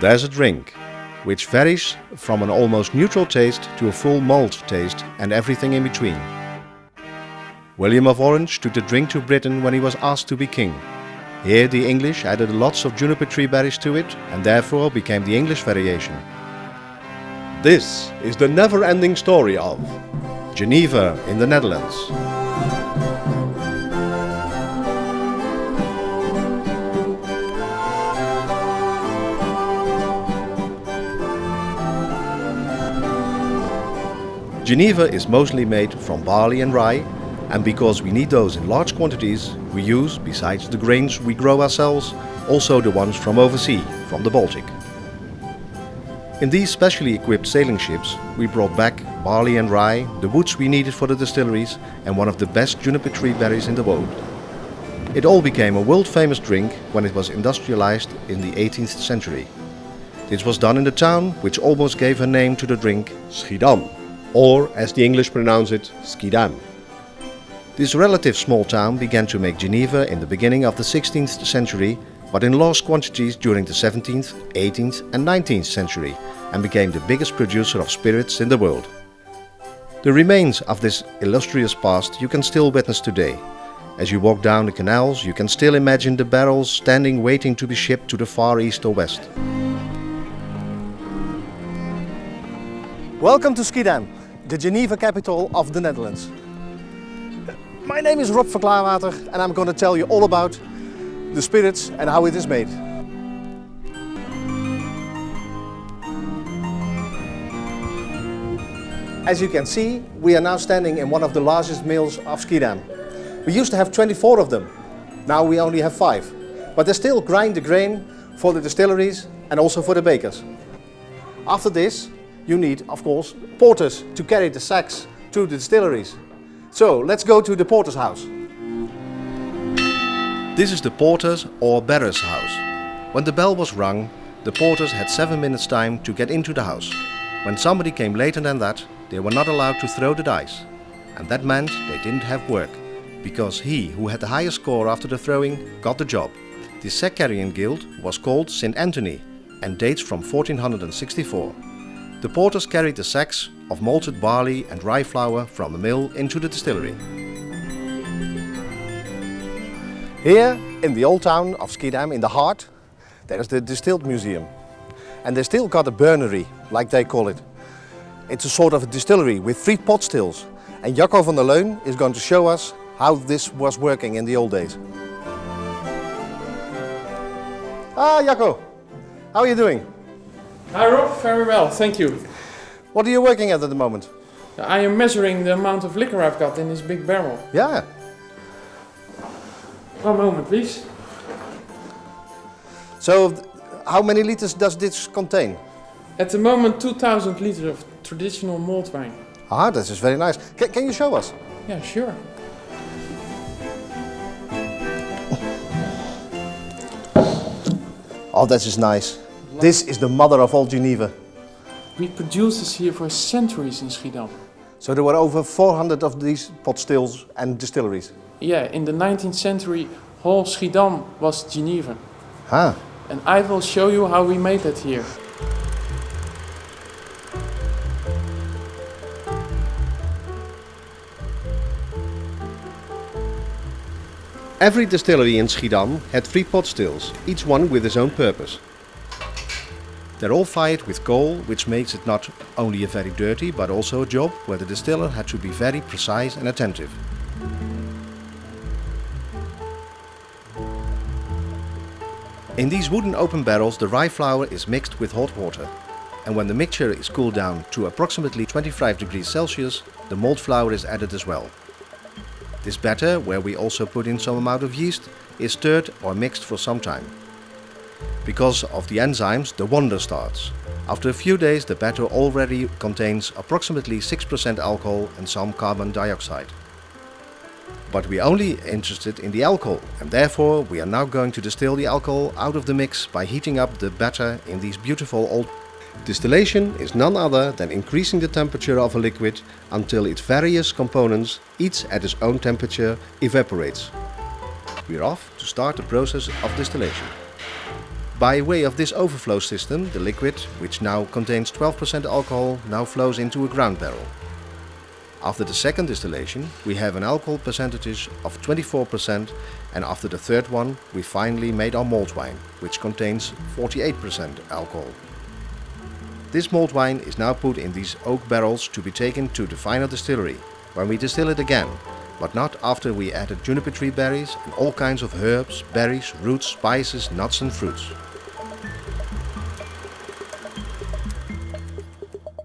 There's a drink, which varies from an almost neutral taste to a full malt taste and everything in between. William of Orange took the drink to Britain when he was asked to be king. Here the English added lots of juniper tree berries to it and therefore became the English variation. This is the never-ending story of Jenever in the Netherlands. Jenever is mostly made from barley and rye, and because we need those in large quantities, we use, besides the grains we grow ourselves, also the ones from overseas, from the Baltic. In these specially equipped sailing ships, we brought back barley and rye, the woods we needed for the distilleries, and one of the best juniper tree berries in the world. It all became a world-famous drink when it was industrialized in the 18th century. This was done in the town which almost gave her name to the drink, Schiedam, or as the English pronounce it, Schiedam. This relative small town began to make Jenever in the beginning of the 16th century, but in large quantities during the 17th, 18th and 19th century, and became the biggest producer of spirits in the world. The remains of this illustrious past you can still witness today. As you walk down the canals, you can still imagine the barrels standing waiting to be shipped to the Far East or West. Welcome to Schiedam, the Jenever capital of the Netherlands. My name is Rob van Klaarwater and I'm going to tell you all about the spirits and how it is made. As you can see, we are now standing in one of the largest mills of Schiedam. We used to have 24 of them, now we only have 5. But they still grind the grain for the distilleries and also for the bakers. After this, you need, of course, porters to carry the sacks to the distilleries. So, let's go to the porter's house. This is the porter's or bearer's house. When the bell was rung, the porters had 7 minutes time to get into the house. When somebody came later than that, they were not allowed to throw the dice. And that meant they didn't have work, because he who had the highest score after the throwing got the job. This sack carrying guild was called St. Anthony and dates from 1464. The porters carried the sacks of malted barley and rye flour from the mill into the distillery. Here, in the old town of Schiedam, in the heart, there is the Distilled Museum. And they still got a burnery, like they call it. It's a sort of a distillery with 3 pot stills. And Jacco van der Leun is going to show us how this was working in the old days. Ah, Jacco, how are you doing? Hi Rob, very well, thank you. What are you working at the moment? I am measuring the amount of liquor I've got in this big barrel. Yeah. One moment please. So, how many liters does this contain? At the moment 2000 liters of traditional malt wine. Ah, this is very nice. Can you show us? Yeah, sure. Oh, this is nice. This is the mother of all Jenever. We produced this here for centuries in Schiedam. So there were over 400 of these pot stills and distilleries? Yeah, in the 19th century, whole Schiedam was Jenever. Ah. And I will show you how we made that here. Every distillery in Schiedam had 3 pot stills, each one with its own purpose. They're all fired with coal, which makes it not only a very dirty but also a job where the distiller had to be very precise and attentive. In these wooden open barrels the rye flour is mixed with hot water, and when the mixture is cooled down to approximately 25 degrees Celsius, the malt flour is added as well. This batter, where we also put in some amount of yeast, is stirred or mixed for some time. Because of the enzymes, the wonder starts. After a few days, the batter already contains approximately 6% alcohol and some carbon dioxide. But we are only interested in the alcohol, and therefore we are now going to distill the alcohol out of the mix by heating up the batter in these beautiful old. Distillation is none other than increasing the temperature of a liquid until its various components, each at its own temperature, evaporates. We are off to start the process of distillation. By way of this overflow system, the liquid, which now contains 12% alcohol, now flows into a ground barrel. After the second distillation, we have an alcohol percentage of 24%, and after the third one, we finally made our malt wine, which contains 48% alcohol. This malt wine is now put in these oak barrels to be taken to the final distillery, when we distill it again, but not after we added juniper tree berries and all kinds of herbs, berries, roots, spices, nuts and fruits.